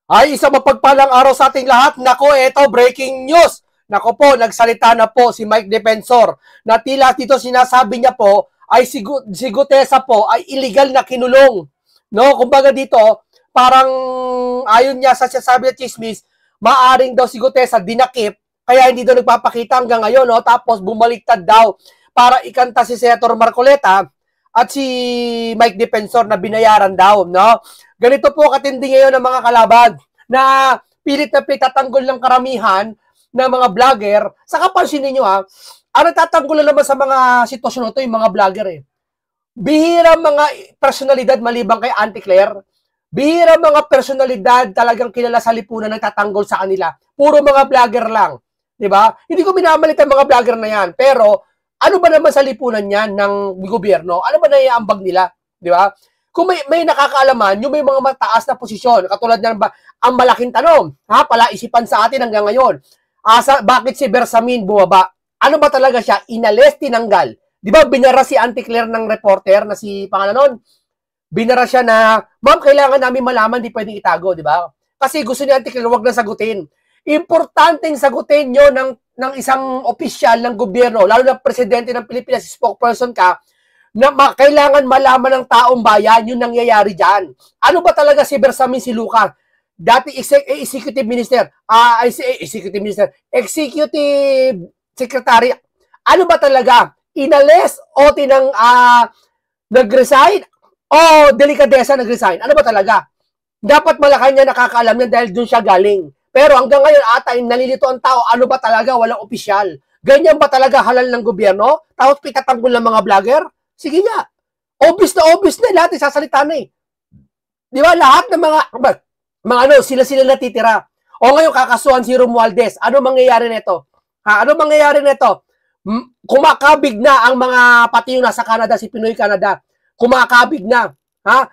Ay, isang mapagpalang araw sa ating lahat. Nako, eto, breaking news. Nako po, nagsalita na po si Mike Defensor na tila dito sinasabi niya po ay si Gutesa po ay illegal na kinulong. No, kumbaga dito, parang ayon niya sa sinasabi ng chismis, maaring daw si Gutesa dinakip, kaya hindi daw nagpapakita hanggang ngayon, no? Tapos bumaliktad daw para ikanta si Senator Marcoleta at si Mike Defensor na binayaran daw, no? Ganito po katindi ngayon ng mga kalaban na pilit na pitatanggol ng karamihan ng mga vlogger. Saka pansinin nyo ang nagtatanggol na naman sa mga sitwasyon na ito, yung mga vlogger Bihira mga personalidad maliban kay Auntie Claire. Bihira mga personalidad talagang kilala sa lipunan nagtatanggol sa kanila. Puro mga vlogger lang. Diba? Hindi ko minamalit ang mga vlogger na yan. Pero ano ba naman sa lipunan yan ng gobyerno? Ano ba naiambag nila? Diba? Kung may nakakaalaman, yung may mga mataas na posisyon, katulad ng ang malaking tanong, palaisipan sa atin hanggang ngayon, bakit si Bersamin bumaba? Ano ba talaga siya? Inalis, tinanggal. Di ba, binara si Auntie Claire ng reporter na si pangalan nun? Binara siya na, ma'am, kailangan namin malaman, di pwedeng itago, di ba? Kasi gusto ni Auntie Claire, wag na sagutin. Importanteng sagutin nyo ng isang opisyal ng gobyerno, lalo na presidente ng Pilipinas, spokesperson ka, na kailangan malaman ng taong bayan yung nangyayari dyan. Ano ba talaga si Bersamin si Luca? Dati executive minister, executive secretary. Ano ba talaga? Inalis o nag-resign o delikadesa nag-resign? Ano ba talaga? Dapat Malacanang nakakaalam niya dahil doon siya galing. Pero hanggang ngayon nalilito ang tao, ano ba talaga? Walang opisyal. Ganyan ba talaga halal ng gobyerno? Tapos pitatanggol ng mga vlogger? Sige nga. Obvious na lahat isasalita na Di ba? Lahat ng mga sila natitira. O ngayon kakasuhan si Romualdez. Ano mangyayari nito? Ano mangyayari nito? Kumakabig na ang mga pati yung nasa Canada, si Pinoy Canada. Kumakabig na.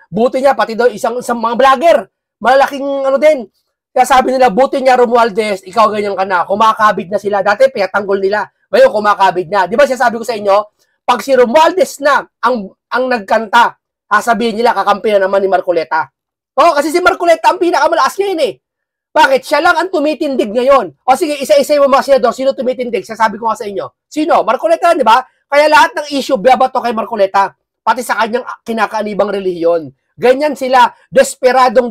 Buti niya pati daw isang mga vlogger. Malalaking din. Kaya sabi nila, buti niya Romualdez, ikaw ganyan ka na. Kumakabig na sila. Dati pinatanggol nila. Ngayon kumakabig na. Di ba sabi ko sa inyo, pag si Romualdez na ang nagkanta, sasabihin nila kakampi na naman ni Marcoleta. Kasi si Marcoleta ang pinakamalakas ngayon Bakit? Siya lang ang tumitindig ngayon. O sige, isa-isa mo mga senador, sino tumitindig? Sasabi ko nga sa inyo. Sino? Marcoleta, di ba? Kaya lahat ng issue, babato kay Marcoleta. Pati sa kanyang kinakaanibang relihiyon. Ganyan sila, desperado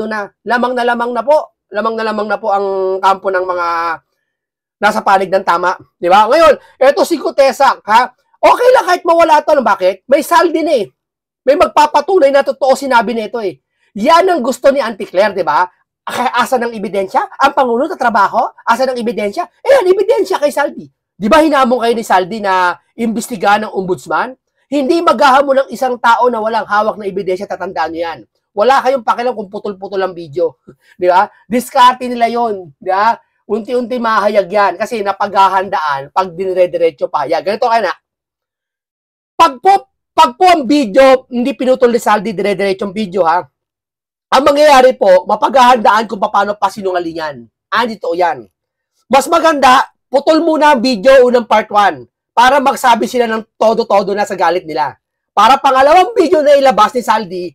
na. Lamang na po. Lamang na po ang kampo ng mga nasa panig ng tama. Di ba? Ngayon, eto si Gutesa, okay lang kahit mawala ito. Bakit? May saldi na May magpapatunay na totoo sinabi nito Yan ang gusto ni Auntie Claire, di ba? Asa ng ebidensya? Ang Pangulo na trabaho? Asa ng ebidensya? Yan, ebidensya kay Saldi. Di ba hinamon kayo ni Saldi na imbestigahan ng ombudsman? Hindi maghahamon ng isang tao na walang hawak na ebidensya, tatandaan nyo yan. Wala kayong pakialam kung putol-putol ang video. Di ba? Diskarte nila yon, di ba? Unti-unti mahayag yan kasi napaghahandaan pag dinire-diretso pa. Yan, ganito kayo na. Pag po ang video, hindi pinutol ni Saldi, dire-diretsong video ang mangyayari po, mapaghahandaan kung paano pasinungalingan. Dito yan. Mas maganda, putol muna ang video unang part 1 para magsabi sila ng todo-todo na sa galit nila. Para pangalawang video na ilabas ni Saldi,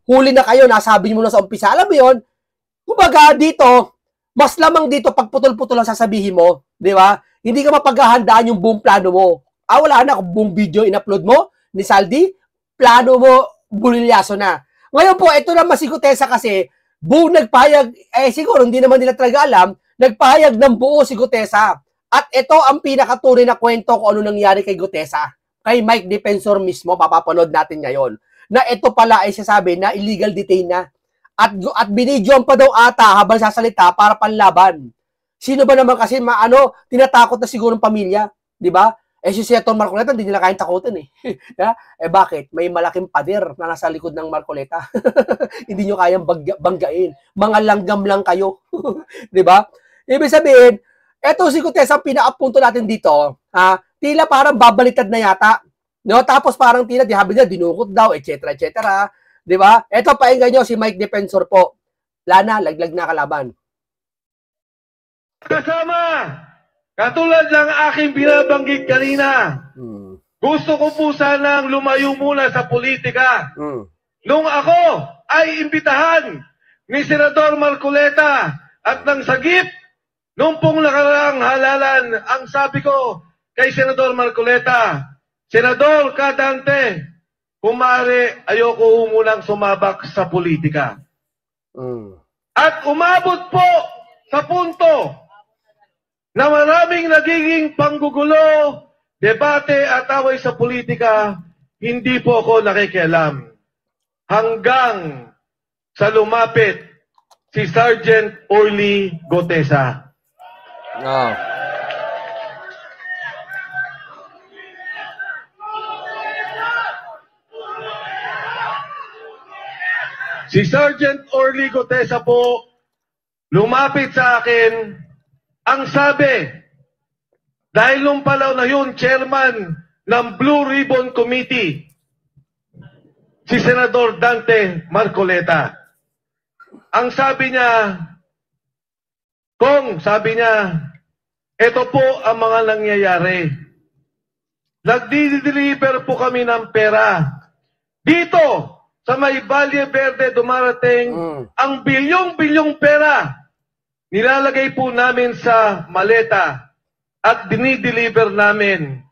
huli na kayo, nasabi mo na sa umpisa. Alam mo yun? Kumbaga dito, mas lamang dito pag putol-putol lang sasabihin mo, di ba? Hindi ka mapaghahandaan yung buong plano mo. Wala na, kung buong video in-upload mo ni Saldi, plano mo, bulilyaso na. Ngayon po, ito naman si Gutesa kasi, buong nagpahayag, siguro hindi naman nila talaga alam, nagpahayag ng buo si Gutesa. At ito ang pinakatuloy na kwento kung ano nangyari kay Gutesa. Kay Mike Defensor mismo, papapanood natin ngayon. Na ito pala ay sasabi na illegal detain na. At binidyoan pa daw ata habang sasalita para panlaban. Sino ba naman kasi tinatakot na siguro ng pamilya, di ba? Si Senator Marcoleta, hindi nila kayang takutin bakit? May malaking pader na nasa likod ng Marcoleta. Hindi nyo kayang banggain. Mga langgam lang kayo. Di ba? Ibig sabihin, eto si Gutesa, ang pinaka-punto natin dito, tila parang babaliktad na yata. No? Tapos parang tila, habi na, dinukot daw, etc. Di ba? Eto, painggan nyo si Mike Defensor po. Lana, laglag na kalaban. Kasama! Katulad lang aking binabanggit kanina, gusto ko po sanang lumayo muna sa politika. Nung ako ay imbitahan ni Senador Marcoleta at ng sagip nung pong nakaraang halalan, ang sabi ko kay Senador Marcoleta, Senador Kadante, kung maaari, ayoko munang sumabak sa politika. At umabot po sa punto na maraming nagiging panggugulo, debate at away sa politika, hindi po ako nakikialam. Hanggang sa lumapit si Sergeant Orly Gotesa. Si Sergeant Orly Gotesa po, lumapit sa akin, ang sabi, dahil nung palaw na yun, chairman ng Blue Ribbon Committee, si Senador Dante Marcoleta. Ang sabi niya, Kong, sabi niya, ito po ang mga nangyayari. Nagdi-deliver po kami ng pera. Dito, sa may Valle Verde dumarating ang bilyong-bilyong pera. Nilalagay po namin sa maleta at dinideliver namin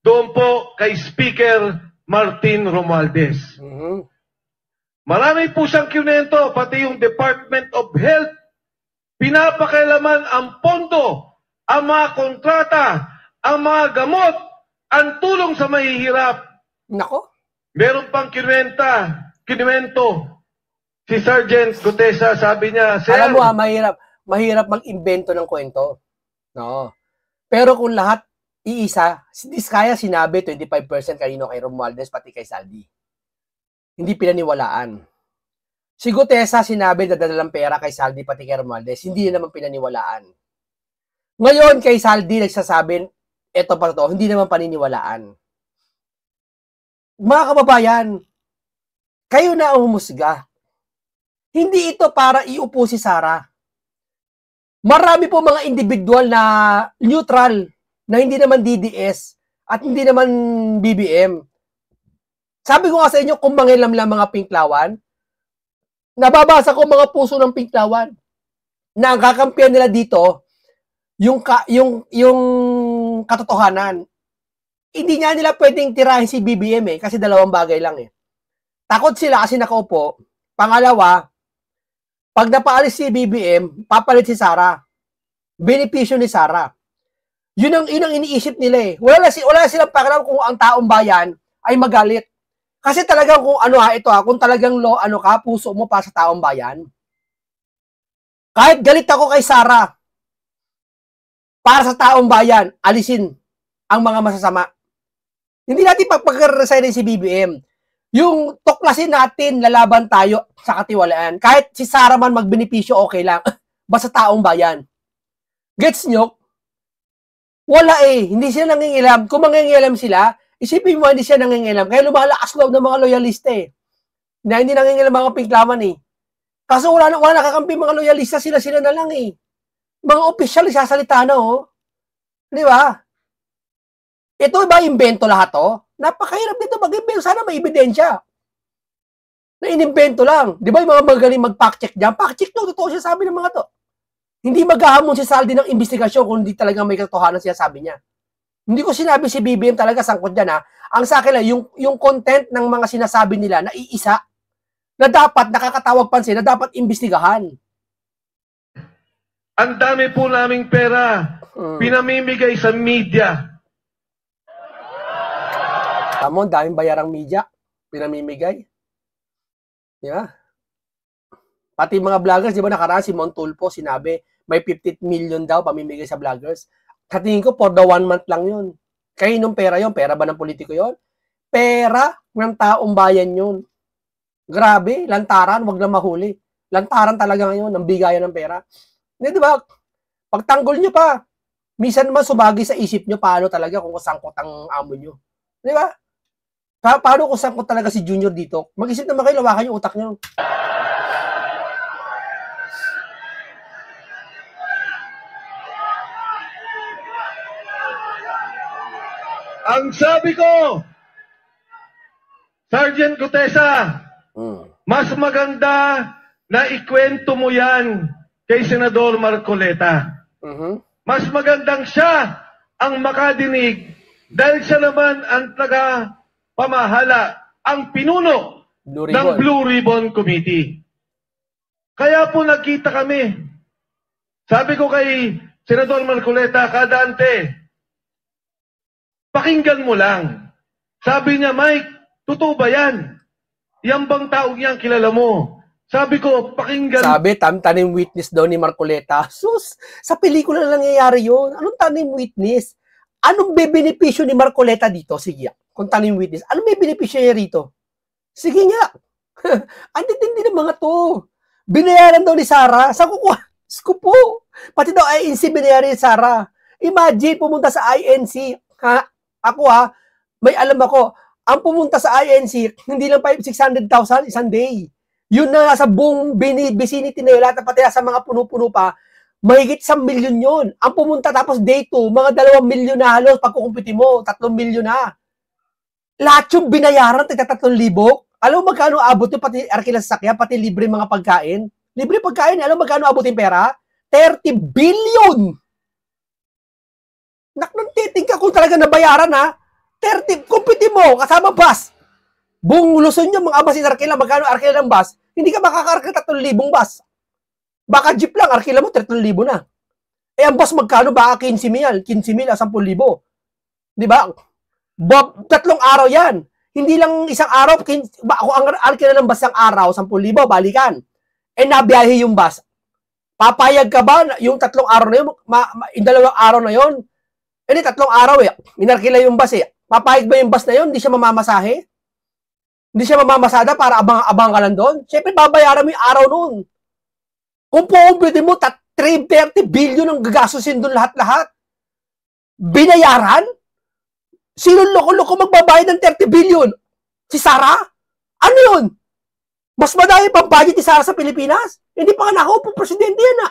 doon po kay Speaker Martin Romualdez. Marami po siyang kinento, pati yung Department of Health. Pinapakailaman ang pondo, ang mga kontrata, ang mga gamot, ang tulong sa mahihirap. Nako. Meron pang kinuwento. Si Sergeant Gotesa, sabi niya, Sir, alam mo mahirap mag-imbento ng kwento. No. Pero kung lahat iisa, si Diskaya sinabi 25% kanino kay Romualdez pati kay Saldi. Hindi pinaniwalaan. Si Gotesa sinabi na dadalang pera kay Saldi pati kay Romualdez, hindi naman pinaniwalaan. Ngayon kay Saldi nagsasabi, eto pa to, hindi naman paniniwalaan. Mga kababayan, kayo na ang humusga. Hindi ito para iupo si Sara. Marami po mga individual na neutral, na hindi naman DDS at hindi naman BBM. Sabi ko nga sa inyo, kung mangilam lang mga pinklawan, nababasa ko mga puso ng pinklawan na ang kakampiyan nila dito, yung katotohanan. Hindi nga nila pwedeng tirahin si BBM kasi dalawang bagay lang Takot sila kasi nakaupo. Pangalawa, pag napaalis si BBM, papalit si Sara. Benepisyo ni Sara. Yun ang iniisip nila Wala silang pakialam kung ang taong bayan ay magalit. Kasi talagang kung kung talagang puso mo pa sa taong bayan. Kahit galit ako kay Sara, para sa taong bayan, alisin ang mga masasama. Hindi natin pagpag-resign si BBM. Yung tuklasin natin, lalaban tayo sa katiwalaan. Kahit si Sara man magbenepisyo, okay lang. Basta taong bayan. Gets nyo? Wala Hindi sila nangingilam. Kung mangingilam sila, isipin mo hindi siya nangingilam. Kaya lumalakas loob ng mga loyalista Na hindi nangingilam mga pinklaman Kaso wala nakakampi mga loyalista, sila na lang Mga opisyal, sasalita na Di ba? Ito ba imbento lahat Napakahirap dito mag-imbento. Sana may ebidensya. Na inimbento lang. Di ba yung mga magaling mag-fact-check dyan? Fact-check totoo siya sabi ng mga to. Hindi maghahamon si Saldi ng investigasyon kung hindi talaga may katotohanan siya sabi niya. Hindi ko sinabi si BBM talaga sangkot dyan Ang sa akin lang, yung content ng mga sinasabi nila na iisa, na dapat nakakatawag pansin, na dapat imbestigahan. Ang dami po naming pera pinamimigay sa media. Tamo, daming bayarang media pinamimigay. Di ba? Pati mga vloggers, di ba nakaraan si Montulfo sinabi, may 50 million daw pamimigay sa vloggers. Katingin ko, for the 1 month lang yun. Kaya nung pera yun, pera ba ng politiko yun? Pera ng taong bayan yun. Grabe, lantaran, wag lang mahuli. Lantaran talaga ngayon, ng bigayan ng pera. Di ba? Pagtanggol nyo pa, minsan naman sumagi sa isip nyo paano talaga kung sangkot ang amo nyo. Di ba? Paano kung sangkot talaga si Junior dito? Mag-isip naman kayo, lawakan yung utak nyo. Ang sabi ko, Sergeant Gotesa, mas maganda na ikwento mo yan kay Senador Marcoleta. Mas magandang siya ang makadinig dahil siya naman ang taga-pamahala, ang pinuno ng Blue Ribbon Committee. Kaya po nagkita kami. Sabi ko kay Senador Marcoleta, Kadante, pakinggan mo lang. Sabi niya, Mike, totoo ba yan? Yan bang taong yan kilala mo? Sabi ko, pakinggan. Sabi, tanim witness daw ni Marcoleta. Sus, sa pelikula na nangyayari yun. Anong tanim witness? Anong benepisyo ni Marcoleta dito? Sige, kung tanim witness. Anong may benepisyo niya rito? Sige nga. Ang tindi ng mga to. Binayaran daw ni Sara. Sa kukuha. Skupo. Pati daw INC binayaran ni Sara. Imagine, pumunta sa INC. Ha? Ako may alam ako. Ang pumunta sa INC, hindi lang 600,000 isang day. Yun na sa buong vicinity na yun, lahat na pati sa mga puno-puno pa, mahigit 1 milyon yun. Ang pumunta tapos day 2, mga 2 milyon na halos, pagkukumpiti mo, 3 milyon na. Lahat yung binayaran, 3,000. Alam mo magkano abot yung pati arkila sa sakya, pati libre mga pagkain? Libre pagkain, alam mo magkano abot yung pera? 30 billion! Naknantiting ka kung talaga nabayaran 30, kumpiti mo, kasama bus. Buong Luzon nyo, mga abasin arkila, magkano arkila ng bus? Hindi ka makaka-arkila 3,000 bus. Baka jeep lang, arkila mo, 3,000 na. Eh, ang bus magkano? Baka 15,000, 10,000, 10,000. Di ba? 3 araw yan. Hindi lang isang araw, kung ang arkila ng bus ng araw, 10,000, balikan. Eh, nabiyahe yung bus. Papayag ka ba yung 3 araw na yun, yung 2 araw na yun? Eh, 3 araw inarkila yung bus Papayag ba yung bus na yun? Hindi siya mamamasahe? Hindi siya mamamasada para abang ka lang doon? Siyempre, babayaran mo yung araw noon. Kung puumpiti mo, 30 billion ang gagastusin doon lahat-lahat. Binayaran? Sino loko-loko magbabayad ng 30 billion? Si Sara? Ano yun? Mas madami pang budget ni Sara sa Pilipinas? Hindi pa nga nakaupo, presidente yan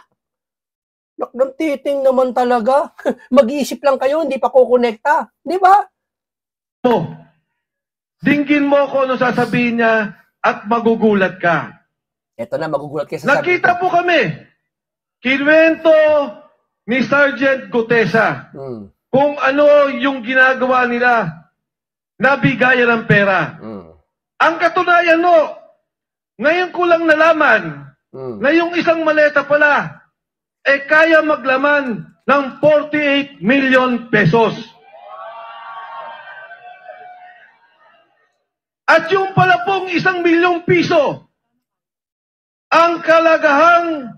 Naknantiting naman talaga. Mag-iisip lang kayo, hindi pa kukonekta. Di ba? Dinggin mo ko ano sasabihin niya at magugulat ka. Eto na, magugulat kayo sa Nakita po kami. Kinuwento ni Sergeant Gutesa kung ano yung ginagawa nila na bigayan ng pera. Ang katunayan ngayon ko lang nalaman na yung isang maleta pala kaya maglaman ng 48 million pesos. At yung pala pong 1 milyong piso, ang kalagahang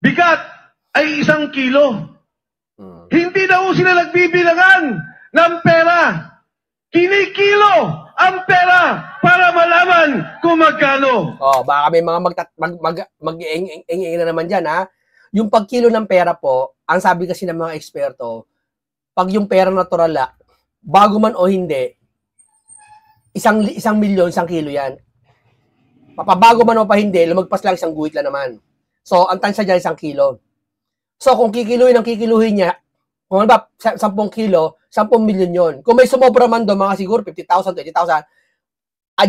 bigat ay 1 kilo. Hindi daw sila nagbibilangan ng pera. Kinikilo ang pera para malaman kung magkano. Baka may mga mag-iing na naman dyan, Yung pagkilo ng pera po, ang sabi kasi ng mga eksperto, pag yung pera natural bago man o hindi, 1 milyon, 1 kilo yan. Papabago man o pa hindi, lumagpas lang 1 guhit lang naman. So, ang tansya dyan 1 kilo. So, kung kikiluhin niya, kung ba 10 kilo, 10 milyon yon. Kung may sumobra man doon, mga siguro 50,000, 20,000,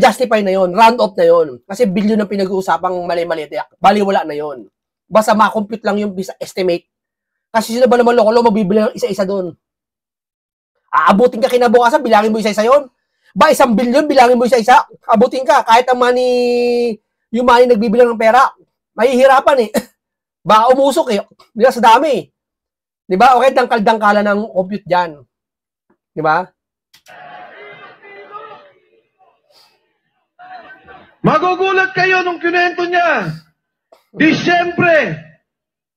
justify na yon, round off na yon. Kasi bilyon ang pinag-uusapang mali-mali. Baliwala na yon. Basta ma-compute lang yung estimate. Kasi sino ba naman loko-loko mabibili ng isa-isa doon? Aabutin ka kinabukasan, bilangin mo isa-isa yon. Ba, 1 bilyon, bilangin mo isa-isa, abutin ka. Kahit ang yung money nagbibilang ng pera, mahihirapan Baka umusok Di ba, sa dami Di ba? Okay, dangkal-dangkala ng compute dyan. Di ba? Magugulat kayo nung kinento niya. Disyembre,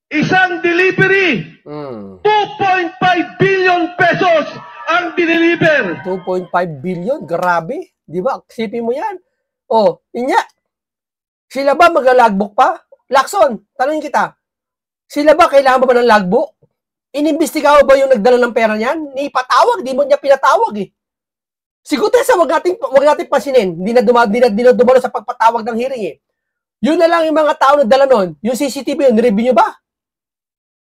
isang delivery, 2.5 billion pesos ang dineliver. 2.5 billion? Grabe. Di ba? Sipin mo yan. Inya. Sila ba mag-logbook pa? Lacson, tanongin kita. Sila ba kailangan ba ng logbook? Inimbestigahan ba yung nagdala ng pera niyan? Ipatawag, di mo niya pinatawag Siguro wag natin pansinin. Hindi na dumalo sa pagpatawag ng hearing Yun na lang yung mga tao na dala nun. Yung CCTV yun, review nyo ba?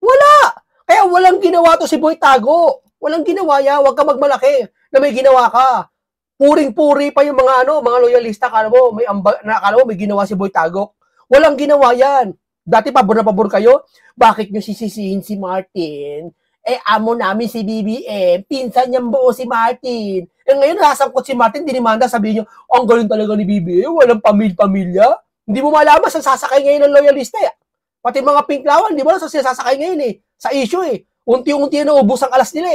Wala! Kaya walang ginawa to si Boy Tago. Walang ginawa yan. Huwag ka magmalaki na may ginawa ka. Puring-puri pa yung mga loyalista. Akala mo may ginawa si Boy Tago. Walang ginawa yan. Dati pabor na pabor kayo. Bakit nyo sisisihin si Martin? Amo namin si BBM. Pinsan niyang buo si Martin. Ngayon, nasangkot si Martin, dinimanda, sabihin nyo, ang galing talaga ni BBM, walang pamilya. Hindi mo malaman sa sasakay ngayon ng loyalista. Pati mga pinklawan, di mo lang sa sasakay ngayon sa issue Unti-unti na ubus ang alas nila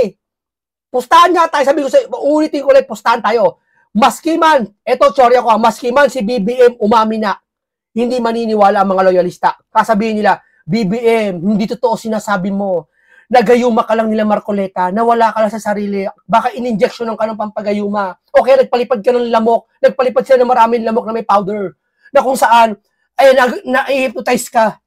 Pustahan nga tayo, sabi ko sa uulitin ko ulit, pustahan tayo. Maski man, eto, sorry ako, maski man si BBM umami na, hindi maniniwala ang mga loyalista. Kasabihin nila, BBM, hindi totoo sinasabi mo. Nagayuma ka lang nila Marcoleta, nawala ka lang sa sarili, baka in-injection ka ng pampagayuma. O kaya nagpalipad ka ng lamok, nagpalipad sila ng maraming lamok na may powder, na kung saan, ay na-hypnotize ka.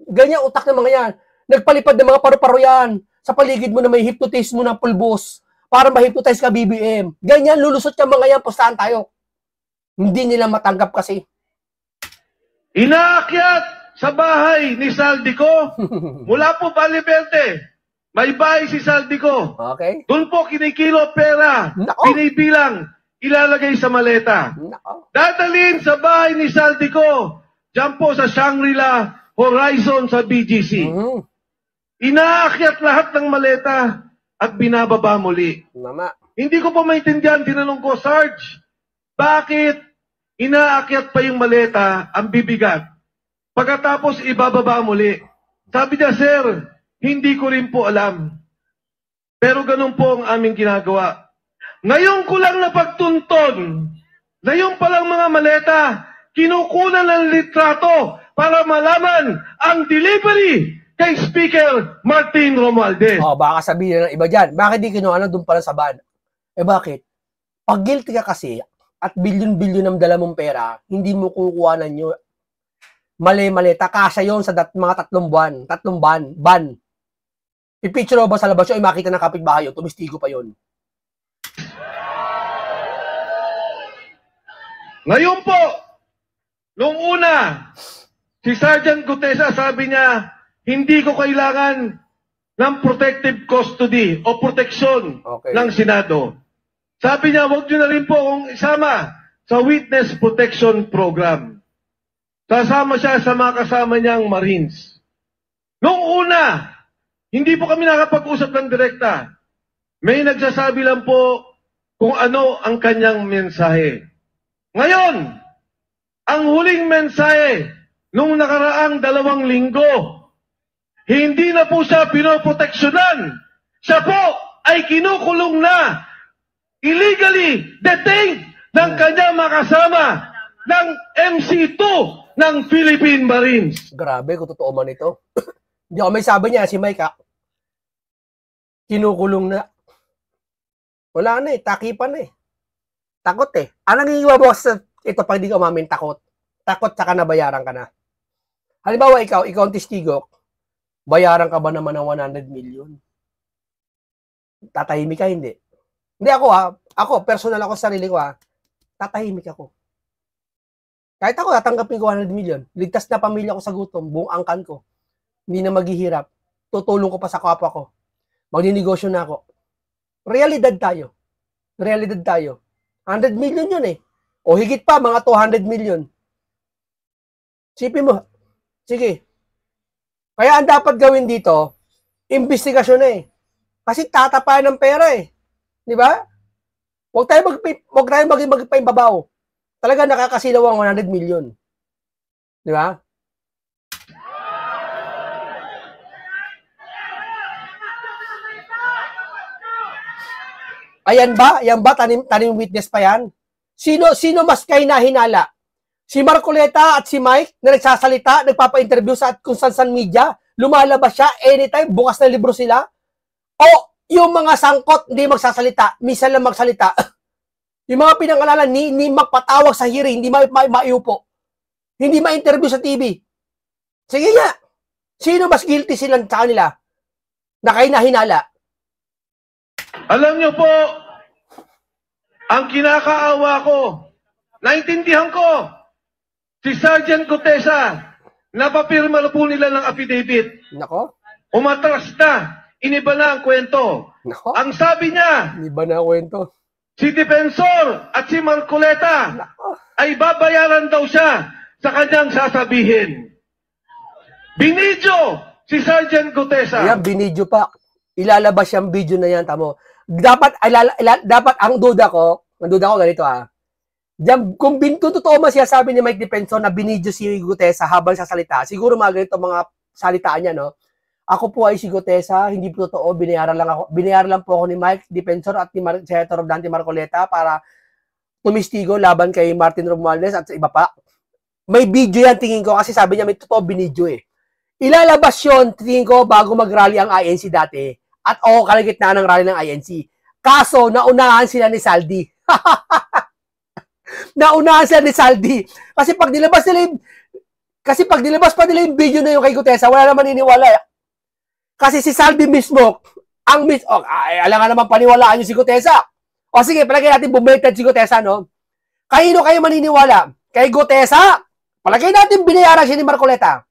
Ganyan utak ng mga yan. Nagpalipad ng mga paru-paro yan. Sa paligid mo na may hypnotize mo ng pulbos, para ma-hypnotize ka BBM. Ganyan, lulusot ka mga yan, pustahan tayo. Hindi nila matanggap kasi. Inaakyat sa bahay ni Saldico, mula po Valle Verde, may bahay si Saldico. Okay. Doon po kinikilo pera, binibilang, ilalagay sa maleta. Dadalhin sa bahay ni Saldico, dyan po sa Shangri-La Horizon sa BGC. Inaakyat lahat ng maleta at binababa muli. Mama. Hindi ko po maintindihan, tinanong ko, Sarge, bakit inaakyat pa yung maleta, ang bibigat? Pagkatapos ibababa muli. Sabi niya, sir, hindi ko rin po alam. Pero ganun po ang aming ginagawa. Ngayon ko lang napagtunton na yung palang mga maleta, kinukunan ng litrato para malaman ang delivery kay Speaker Martin Romualdez. Baka sabihin ng iba dyan, bakit di kinuha doon pala sa ban? Bakit? Pag guilty ka kasi, at bilyon-bilyon ng dala mong pera, hindi mo kukuhanan nyo. Mali-mali, takasya yon sa mga 3 buwan, 3 ban. Pipicture ba sa labas yun, ay makita ng kapitbahay yun, tumistigo pa yun. Ngayon po, nung una, si Sergeant Gutesa sabi niya, hindi ko kailangan ng protective custody o proteksyon ng Senado. Sabi niya, huwag niyo na rin po akong isama sa Witness Protection Program. Sasama siya sa mga kasama niyang Marines. Noong una, hindi po kami nakapag-usap ng direkta. May nagsasabi lang po kung ano ang kanyang mensahe. Ngayon, ang huling mensahe nung nakaraang 2 linggo, hindi na po siya pinoproteksyonan. Siya po ay kinukulong na, illegally detained ng kanyang makasama ng MC2 ng Philippine Marines. Grabe, kung totoo man ito. Hindi ako may sabi niya, si Mike, kinukulong na. Wala na takipan na Takot Anong nangingiwa mo sa ito pag di ka umamin, takot? Takot saka nabayaran ka na. Halimbawa, ikaw ang testigo, bayaran ka ba naman ng 100 million? Tatahimik ka, hindi. Hindi ako Ako, personal ako sa sarili ko tatahimik ako. Kahit ako, tatanggapin ko 100 million. Ligtas na pamilya ko sa gutom, buong angkan ko. Hindi na maghihirap. Tutulong ko pa sa kapwa ko. Magninegosyo na ako. Realidad tayo. 100 million yun O higit pa, mga 200 million. Sipin mo. Sige. Kaya ang dapat gawin dito, investigasyon na Kasi tatapayan ng pera Di ba? Huwag tayo magpaibabaw. Talaga nakakasilaw ang 100 million. Di ba? Ayan ba? Tanim witness pa yan? Sino mas kayo nahinala? Si Marcoleta at si Mike na nagsasalita, nagpapa-interview sa kung saan media, lumalabas siya anytime, bukas na libro sila? O yung mga sangkot, hindi magsasalita, minsan lang magsalita. Yung mga pinangalanan, hindi magpatawag sa hearing, hindi maiupo. Hindi ma-interview sa TV. Sige nga. Sino mas guilty silang sa kanila? Na kayo nahinala? Alam niyo po, ang kinakaawa ko, naintindihan ko, si Sergeant Gutesa, napapirma na po nila ng affidavit. Nako. Umatras na, iniba na ang kwento. Nako. Ang sabi niya, iniba na ang kwento. Si Defensor at si Marcoleta ay babayaran daw siya sa kanyang sasabihin. Binidyo si Sergeant Gutesa. Ayan, binidyo pa. Ilalabas yung video na yan, tamo. Dapat, dapat ang duda ko ganito Diyan, kung totoo man siya sabi ni Mike Defensor na binidyo si Gutesa habang sasalita, siguro mga ganito mga salitaan niya, no? Ako po ay si Gutesa, hindi po totoo, binayaran lang po ako ni Mike Defensor at ni Senator Dante Marcoleta para tumistigo laban kay Martin Romualdez at sa iba pa. May video yan, tingin ko, kasi sabi niya may totoo binidyo eh. Ilalabas yun, tingin ko, bago mag-rally ang INC dati. At kalagitnaan ng rally ng INC. Kaso, naunahan sila ni Saldi. Naunahan sila ni Saldi. Kasi pag nilabas pa nila yung video na yung kay Gutesa, wala naman niniwala. Kasi si Saldi mismo, alam nga naman paniwalaan yung si Gutesa. O sige, palagay natin bumaliktad si Gutesa, no? Kayo maniniwala? Kay Gutesa? Palagay natin binayaran siya ni Marcoleta.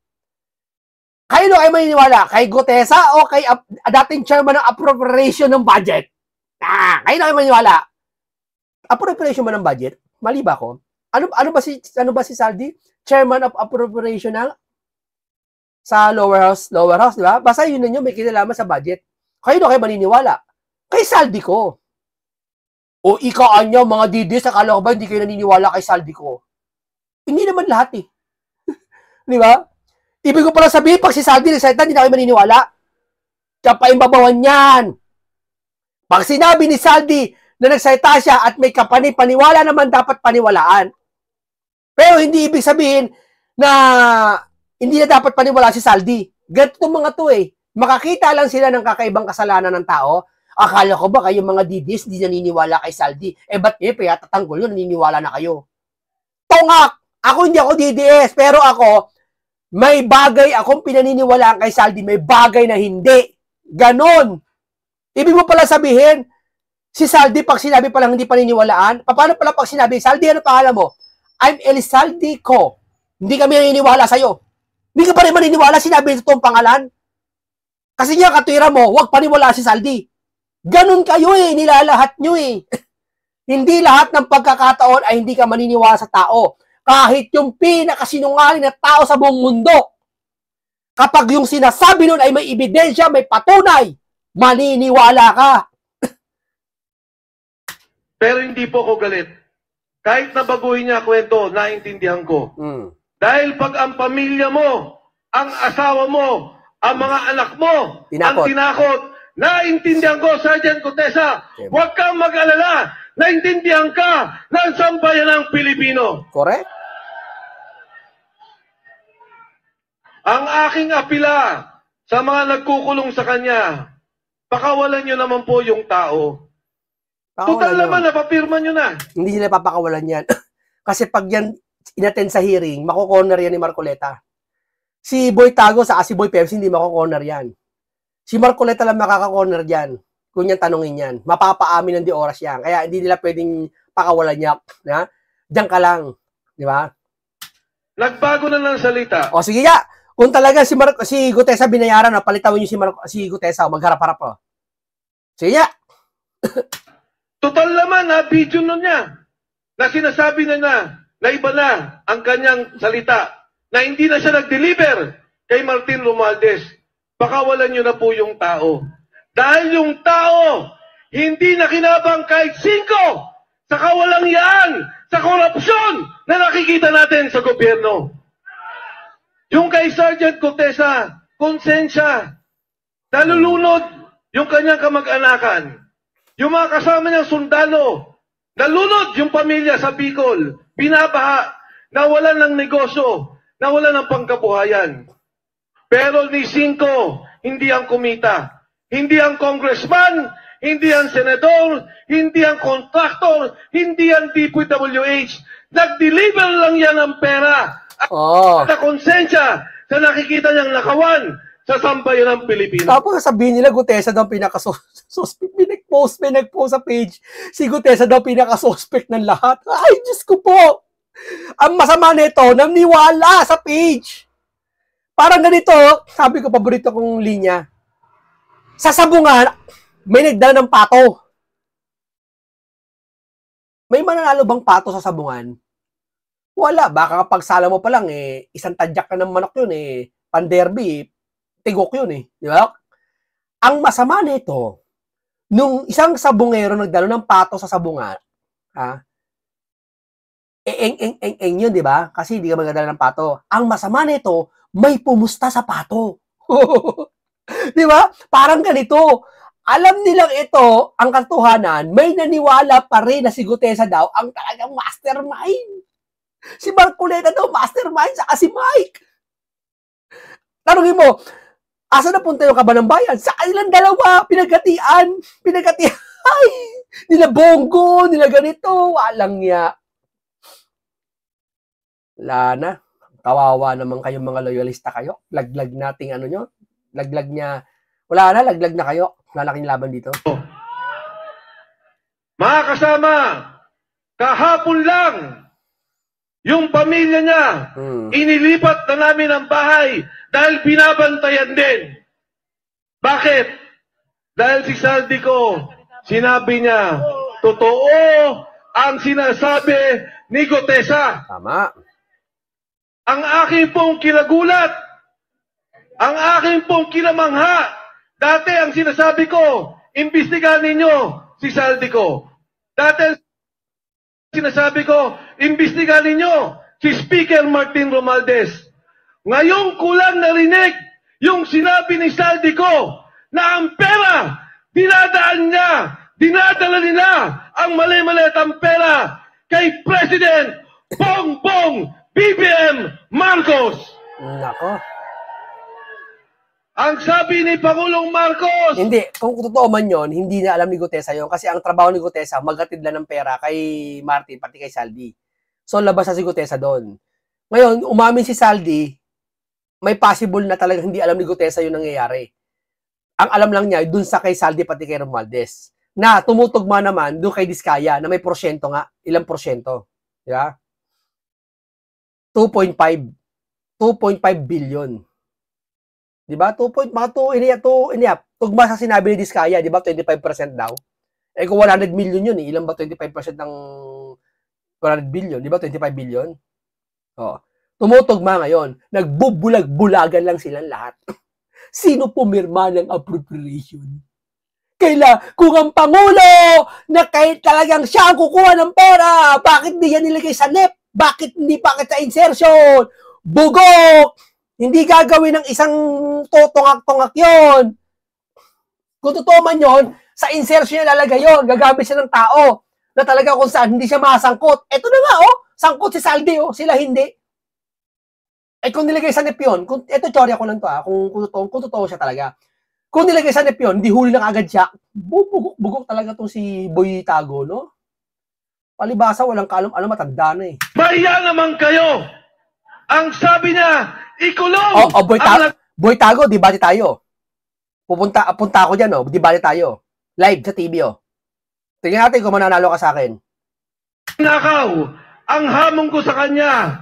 Kayo maniniwala? Kay Gutesa o kay dating chairman ng appropriation ng budget? Kayo maniniwala? Appropriation ba ng budget? Mali ba ako? Ano ba si Saldi? Chairman of appropriation ng sa lower house, di ba? Basta yun ninyo, may kinalaman sa budget. Kayo maniniwala? Kay Saldi ko. O ikaan nyo, mga didis, akala ko ba hindi kayo naniniwala kay Saldi ko? Hindi naman lahat eh. Di ba? Ibig ko pala sabihin, pag si Saldi nagsalita, hindi na kayo maniniwala. Kaya pa imbabawan yan. Pag sinabi ni Saldi na nagsalita siya at may paniwala naman dapat paniwalaan. Pero hindi ibig sabihin na hindi na dapat paniwala si Saldi. Ganito itong mga to eh. Makakita lang sila ng kakaibang kasalanan ng tao. Akala ko ba kayo mga didis hindi naniniwala kay Saldi? Ba't kaya tatanggol yun, naniniwala na kayo? Tongak! Ako hindi ako DDS, pero ako, may bagay akong pinaniniwalaan kay Saldi, may bagay na hindi. Ganon. Ibig mo pala sabihin, si Saldi, pag sinabi palang hindi paniniwalaan, paano pala pag sinabi, Saldi, ano pangalan mo? I'm El Saldi ko. Hindi kami naniniwala sa'yo. Hindi ka pa rin maniniwala, sinabi ito ang pangalan. Kasi nga, katwira mo, huwag paniwala si Saldi. Ganon kayo eh, nilalahat nyo eh. Hindi lahat ng pagkakataon ay hindi ka maniniwala sa tao. Kahit yung pinakasinungaling na tao sa buong mundo. Kapag yung sinasabi nun ay may ebidensya, may patunay, maniniwala ka. Pero hindi po ako galit. Kahit na baguhin niya kwento, naintindihan ko. Dahil pag ang pamilya mo, ang asawa mo, ang mga anak mo, ang tinakot, naintindihan ko, Sergeant Gutesa, huwag kang mag-alala, naintindihan ka ng sambayan ng Pilipino. Correct? Ang aking apila sa mga nagkukulong sa kanya, pakawalan nyo naman po yung tao. Total naman, napapirma nyo na. Hindi sila papakawalan yan. Kasi pag yan inattend sa hearing, mako-corner yan ni Marcoleta. Si Boy Tago sa si Boy Pepsi, hindi mako-corner yan. Si Marcoleta lang makaka-corner dyan. Kung yan tanongin yan. Mapapaamin ng di oras yan. Kaya hindi nila pwedeng pakawalan niya. Na? Diyan ka lang. Di ba? Nagbago na ng salita. O sige ya. Kung talaga si Gutesa binayaran, palitawan niyo si Gutesa, magharap-harap po. Sige ya. Total naman, video nun niya. Na sinasabi na iba na ang kanyang salita. Na hindi na siya nag-deliver kay Martin Romualdez. Pakawalan nyo na po yung tao. Dahil yung tao, hindi na kinabang kahit 5 sa kawalangyaan, sa korupsyon na nakikita natin sa gobyerno. Yung kay Sergeant Gutesa, konsensya, nalulunod yung kanyang kamag-anakan. Yung mga kasama niyang sundalo, nalunod yung pamilya sa Bicol, binabaha, nawalan ng negosyo, nawalan ng pangkabuhayan. Pero ni Cinco, hindi ang kumita. Hindi ang congressman, hindi ang senador, hindi ang contractor, hindi ang DPWH. Nag-deliver lang yan ng pera. At konsensya sa nakikita niyang nakawan sa sambayan ng Pilipino. Tapos sabihin nila, Gutesa daw pinaka-suspect. Pinag-post sa page. Si Gutesa daw pinaka-suspect ng lahat. Ay, Diyos ko po! Ang masama nito, naniwala sa page. Parang ganito, sabi ko, paborito kong linya. Sa sabungan, may nagdala ng pato. May mananalo bang pato sa sabungan? Wala, baka kapag sala mo pa lang, isang tadyak na ng manok yun, panderby, tigok yun di ba? Ang masama nito, nung isang sabungero nagdalo ng pato sa sabungan, eng yun, di ba? Kasi hindi ka magdala ng pato. Ang masama nito, may pumusta sa pato. Di ba? Parang ganito. Alam nilang ito, ang katotohanan, may naniwala pa rin na si Gutesa daw ang talagang mastermind. Si Marcoleta daw, mastermind, saka si Mike. Tanungin mo, asa na punta yung Kaban ng Bayan? Sa kanilang dalawa, pinagkatian. Ay, nila Bongo, nila ganito, walang niya. Wala na. Kawawa naman kayong mga loyalista kayo. Laglag nating ano nyo. Laglag niya. Wala na, laglag na kayo. Lalaking laban dito. Mga kasama, kahapon lang, yung pamilya niya, inilipat na namin ang bahay dahil binabantayan din. Bakit? Dahil si Saldico, sinabi niya, totoo ang sinasabi ni Gutesa. Tama. Ang aking pong kinagulat, ang aking pong kinamangha, dati ang sinasabi ko, imbestigahan ninyo si Saldico. Dati ang sinasabi ko, imbestigahan ninyo si Speaker Martin Romualdez. Ngayong kulang narinig yung sinabi ni Saldico na ang pera, dinadala nila ang mali-malitang pera kay President Bongbong BBM Marcos. Nako. Ang sabi ni Pangulong Marcos. Hindi, kung totoo man yon, hindi na alam ni Gutesa yon kasi ang trabaho ni Gutesa, maghatid lang ng pera kay Martin, pati kay Saldi. So, labas na si Gutesa doon. Ngayon, umamin si Saldi, may possible na talaga hindi alam ni Gutesa yung nangyayari. Ang alam lang niya, dun sa kay Saldi, pati kay Romualdez. Na tumutugma naman dun kay Diskaya, na may porsyento nga, ilang porsyento. Diba? 2.5 billion. Diba? 2.2 tugma sa sinabi ni Diskaya, diba? 25% daw. Eh kung 100 million yun, ilan ba 25% ng 100 billion? Diba? 25 billion? Oh. Tumutugma ngayon. Nagbubulag-bulagan lang silang lahat. Sino pumirma ng appropriation? Kung ang Pangulo na kahit talagang siya ang kukuha ng pera, bakit di yan nilagay sa NEP? Bakit sa insertion? Bugok! Hindi gagawin ng isang totongak-tongak yon. Kung totoo man yon, sa insertion niya lalagay yon. Gagamit siya ng tao na talaga kung saan hindi siya masangkot. Ito na nga, sangkot si Saldi, sila hindi. Eh kung nilagay sa NEP yun, ito teorya ko lang to, kung totoo siya talaga. Kung nilagay sa NEP yun, di huli lang agad siya, bugok talaga tong si Boy Tago, no? Palibasa, walang kaalam-alam, matanda na eh. Maya naman kayo! Ang sabi niya, ikulong! Boy Tago, di bati tayo. Punta ako dyan, di bati tayo. Live sa TV, Tingnan natin kung mananalo ka sa akin. Nakaw, ang hamon ko sa kanya,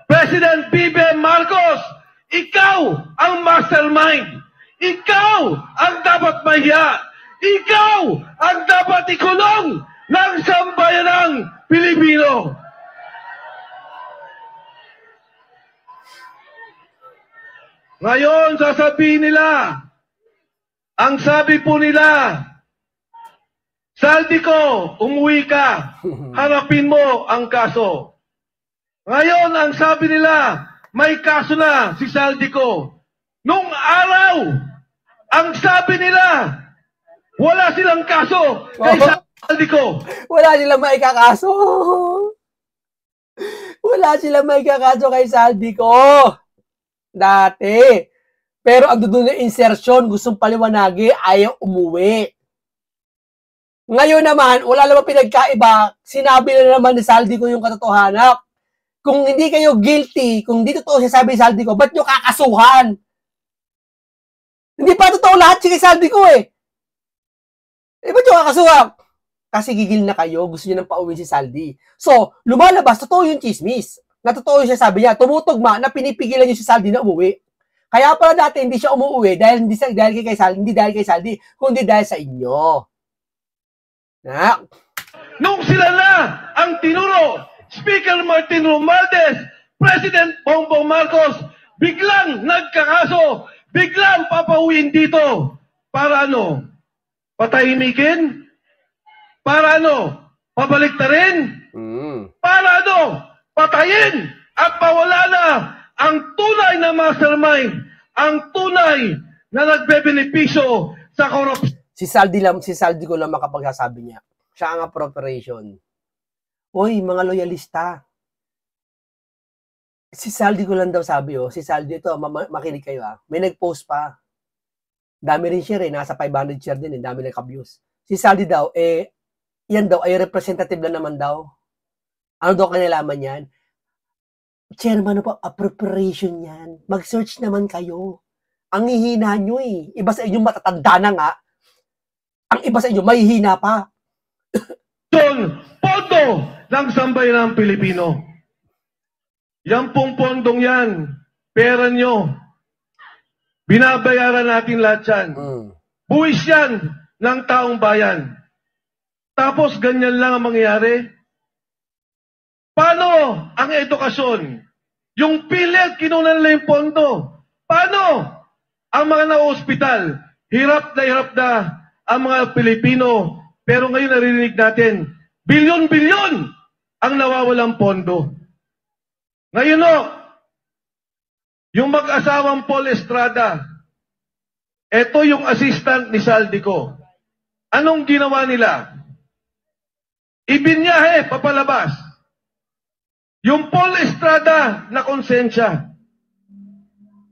President BBM Marcos, ikaw ang mastermind. Ikaw ang dapat mahiya. Ikaw ang dapat ikulong ng sambayanang Pilipino. Ngayon, sasabihin nila, ang sabi po nila, Saldico, umuwi ka, harapin mo ang kaso. Ngayon, ang sabi nila, may kaso na si Saldico. Nung araw, ang sabi nila, wala silang kaso kay Saldico. Wala silang maikakaso. Wala silang maikakaso kay Saldico. Dati. Pero ang doon ng insertion, gustong paliwanagi, ayaw umuwi. Ngayon naman, wala naman pinagkaiba, sinabi na naman ni Saldico yung katotohanan. Kung hindi kayo guilty, kung hindi totoo siya sabi ni Saldico, ba't nyo kakasuhan? Hindi pa totoo lahat si Saldico ba't nyo kakasuhan? Kasi gigil na kayo, gusto nyo nang pauwi si Saldi. So, lumalabas, totoo yung chismis. Na totoo siya sabi niya, tumutugma na pinipigilan niyo si Saldi na umuwi. Kaya pala dati hindi siya umuwi dahil hindi dahil kay Saldi, kundi dahil sa inyo. Nung sila na ang tinuro Speaker Martin Romualdez, President Bongbong Marcos, biglang nagkakaso, biglang papauwiin dito. Para ano? Patahimikin? Para ano? Pabaliktarin? Para ano? Patayin at pawala na ang tunay na mastermind, ang tunay na nagbebenepisyo sa korupsyon. Si Saldi ko lang makapagsasabi niya. Siya ang appropriation. Uy, mga loyalista. Si Saldi ko lang daw sabi, si Saldi ito, makinig kayo may nag-post pa. Dami rin share nasa 500 share din, dami nag-abuse. Si Saldi daw, yan daw ay representative na naman daw. Ano daw kanilalaman yan? Chairman po, appropriation yan. Mag-search naman kayo. Ang hihina nyo Iba sa inyo matatanda na nga. Ang iba sa inyo, may hihina pa. Pondo ng sambayanang Pilipino. Yan pong pondong yan. Pera nyo. Binabayaran natin lahat yan. Buwis yan ng taong bayan. Tapos ganyan lang ang mangyayari. Paano ang edukasyon? Yung PhilHealth, kinunan nila yung pondo. Paano ang mga na-hospital? Hirap na ang mga Pilipino. Pero ngayon naririnig natin, bilyon-bilyon ang nawawalang pondo. Ngayon yung mag-asawang Paul Estrada, ito yung assistant ni Saldico. Anong ginawa nila? Ibinyahe, papalabas. Yung Paul Estrada na konsensya.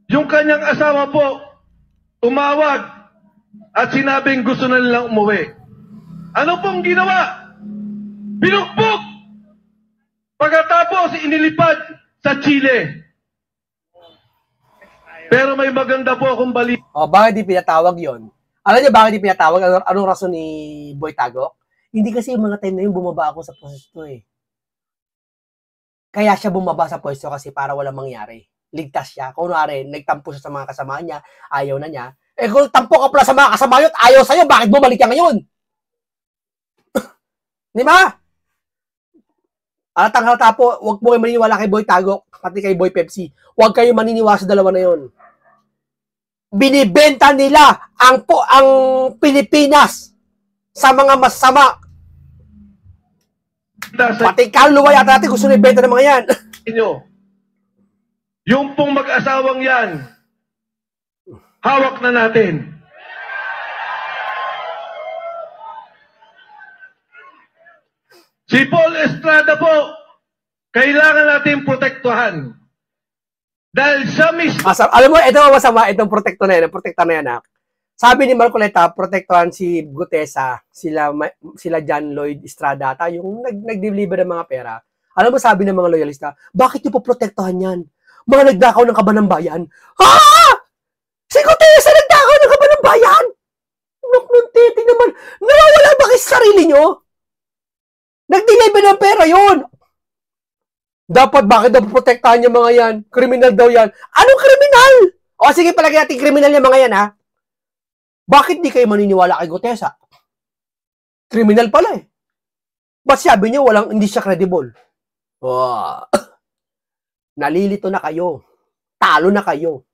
Yung kanyang asawa po, tumawag at sinabing gusto na nilang umuwi. Ano pong ginawa? Binugbog! Pagkatapos, inilipad sa Chile. Pero may maganda po akong balita. Bakit di pinatawag yon? Alam niyo bakit di pinatawag? Anong rason ni Boy Tagok? Hindi kasi yung mga time na yun bumaba ako sa pwesto Kaya siya bumaba sa pwesto kasi para walang mangyari. Ligtas siya. Kunwari, nagtampo siya sa mga kasama niya, ayaw na niya. Kung tampo ka pala sa mga kasama niyo at ayaw sa'yo, bakit bumalik ka ngayon? Di ba? Halatang-halata po, huwag po kayo maniniwala kay Boy Tagok, pati kay Boy Pepsi. Huwag kayo maniniwala sa dalawa na yon. Binibenta nila ang Pilipinas sa mga masama. Pati kaluluwa yata natin gusto na ibenta ng mga yan. Yung pong mag-asawang yan, hawak na natin. Si Paul Estrada po, kailangan natin protektuhan. Dahil siya mismo... Alam mo, ito masama, itong protekto na yan, Sabi ni Marcoleta, protektuhan si Gutesa, sila John Lloyd Estrada, yung nag-deliver ng mga pera. Alam mo, sabi ng mga loyalista, bakit niyo po protektuhan yan? Mga nagdakaw ng kaban ng bayan. Ha? Si Gutesa nagdakaw ng kaban ng bayan? Titi naman, nawawala ba kayo sa sarili nyo? Nag-deliver ng pera yun. Bakit daw protektahan yung mga yan? Kriminal daw yan. Anong kriminal? O sige, palagay natin kriminal yung mga yan, Bakit di kayo maniniwala kay Gutesa? Kriminal pala Ba't sabi niyo hindi siya credible? Nalilito na kayo. Talo na kayo.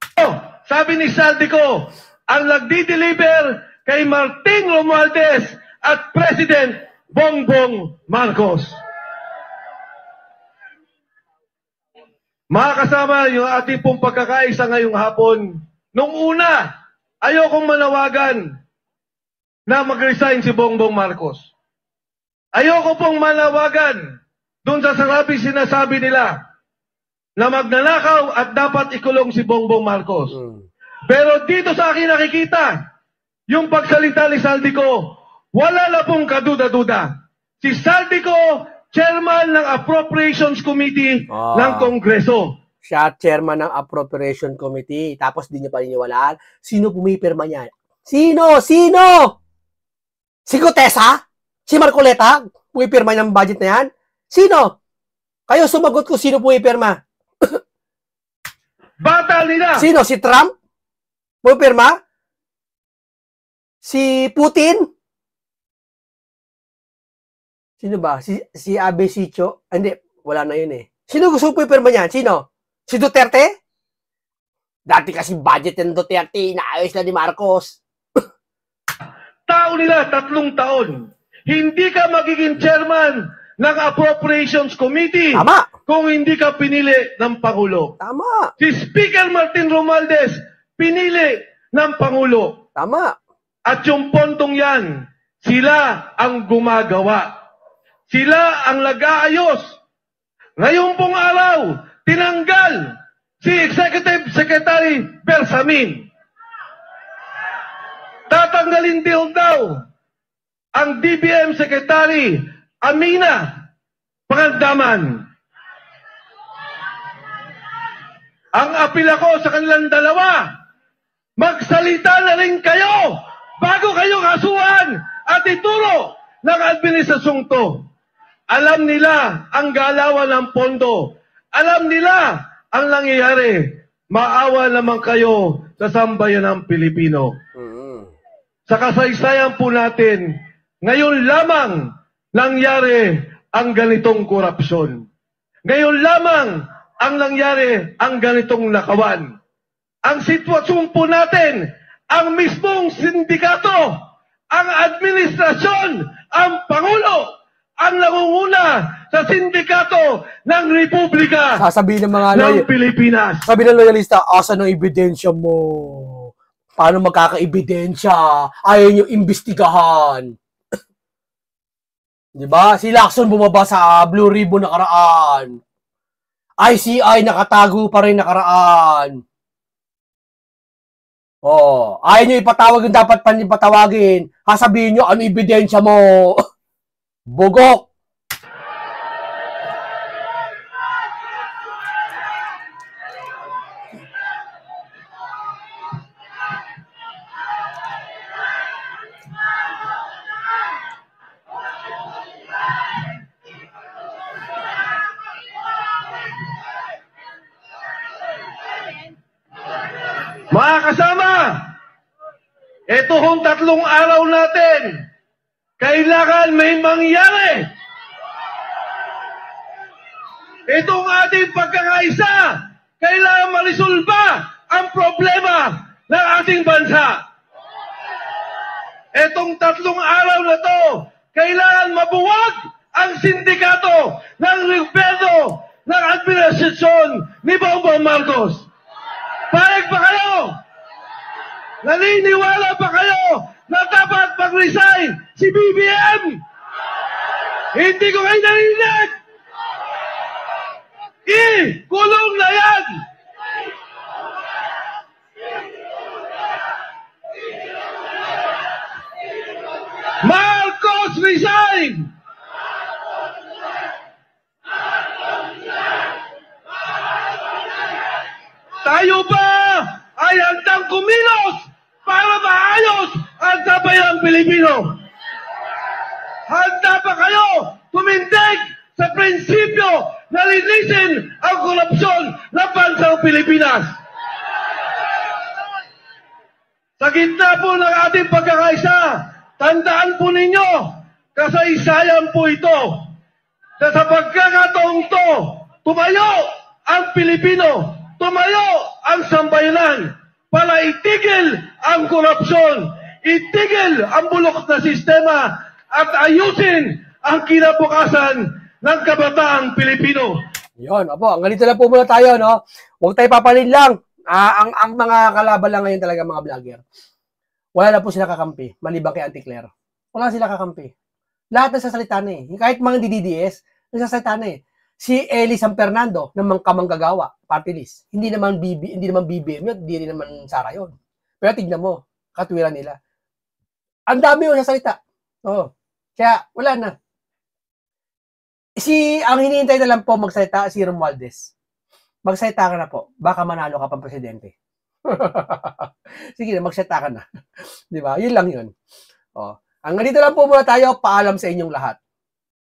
Sabi ni Saldico, ang nagdi-deliver kay Martin Romualdez at President Bongbong Marcos. Mga kasama, yung ating pong pagkakaisa ngayong hapon, nung una, ayokong manawagan na mag-resign si Bongbong Marcos. Ayoko pong manawagan doon sa sinasabi nila na magnanakaw at dapat ikulong si Bongbong Marcos. Pero dito sa akin nakikita, yung pagsalita ni Saldico, wala na pong kaduda-duda. Si Saldico, chairman ng Appropriations Committee ng Kongreso. Siya chairman ng Appropriation Committee. Tapos di niya paniniwalaan. Sino pumipirma niya? Sino? Si Gutesa? Si Marcoleta? Pumipirma ng budget na yan? Sino? Kayo sumagot ko sino pumipirma. Bata nila! Sino? Si Trump? Pumipirma? Si Putin? Sino ba? Si Abe Sicho? Hindi. Wala na yun eh. Sino gusto po yung pirma niyan? Sino? Si Duterte? Dati kasi budget ng Duterte, inaayos na ni Marcos. Tao nila, 3 taon. Hindi ka magiging chairman ng Appropriations Committee Tama. kung hindi ka pinili ng Pangulo. Tama. Si Speaker Martin Romualdez, pinili ng Pangulo. Tama. At yung pontong yan, sila ang gumagawa. Sila ang nag-aayos. Ngayon pong araw, tinanggal si Executive Secretary Bersamin. Tatanggalin din daw ang DBM Secretary Amina Pangandaman. Ang apil ako sa kanilang dalawa, magsalita na rin kayo bago kayo kasuhan at ituro ng administrasyong to. Alam nila ang galawan ng pondo. Alam nila ang nangyayari. Maawa naman kayo sa sambayan ng Pilipino. Sa kasaysayan po natin, ngayon lamang nangyari ang ganitong korupsyon. Ngayon lamang ang nangyari ang ganitong nakawan. Ang sitwasyon po natin, ang mismong sindikato, ang administrasyon, ang Pangulo, ang nangunguna sa sindikato ng Republika Sasabihin ng mga ng Pilipinas. Sabi ng loyalista, asan ang ebidensya mo? Paano magkaka-ebidensya? Ayaw nyo imbestigahan. Diba? Si Lacson bumaba sa Blue Ribbon nakaraan. ICI nakatago pa rin nakaraan. Oh, ayaw nyo ipatawag yung dapat patawagin. Sasabihin nyo, ano ebidensya mo? Bugok! Mga kasama, ito hong 3 araw natin, kailangan may mangyari. Itong ating pagkakaisa, kailangan marisolba ang problema ng ating bansa. Itong 3 araw na to, kailangan mabuwag ang sindikato ng gobyerno ng administrasyon ni Bongbong Marcos. Payag ba kayo? Naniniwala ba kayo na dapat mag-resign si BBM? Hindi ko kayo narinig! Kulong na yan! Marcos resign! Tayo ba ay handang kumilos para maayos ang sabayang Pilipino? Handa ba kayo tumindig sa prinsipyo na linisin ang korupsyon ng bansang Pilipinas? Sa gitna po ng ating pagkakaisa, tandaan po ninyo, kasaysayan po ito. Sa pagkakataong to, tumayo ang Pilipino, tumayo ang sambayanan para itigil ang korupsyon, itigil ang bulok na sistema at ayusin ang kinabukasan ng kabataang Pilipino. Yun, apo, ang ganito lang po muna tayo, no? Huwag tayo papalin lang. Ang mga kalaban lang ngayon talaga mga vlogger. Wala na po sila kakampi, maliban kay Auntie Claire. Wala sila kakampi. Lahat nasasalita na eh. Kahit mga DDS, nasasalita na eh. Si Eli San Fernando ng kamanggagawa, party list. Hindi naman BBM yun, hindi rin naman Sara yun. Pero tignan mo, katwiran nila. Ang dami yung nasalita. Oh. Kaya wala na. Ang hinihintay na lang po magsalita si Romualdez. Magsalita ka na po. Baka manalo ka pang presidente. Sige na, magsalita ka na. Di ba? Yun lang yun. Oh. Ang ganito lang po muna tayo. Paalam sa inyong lahat.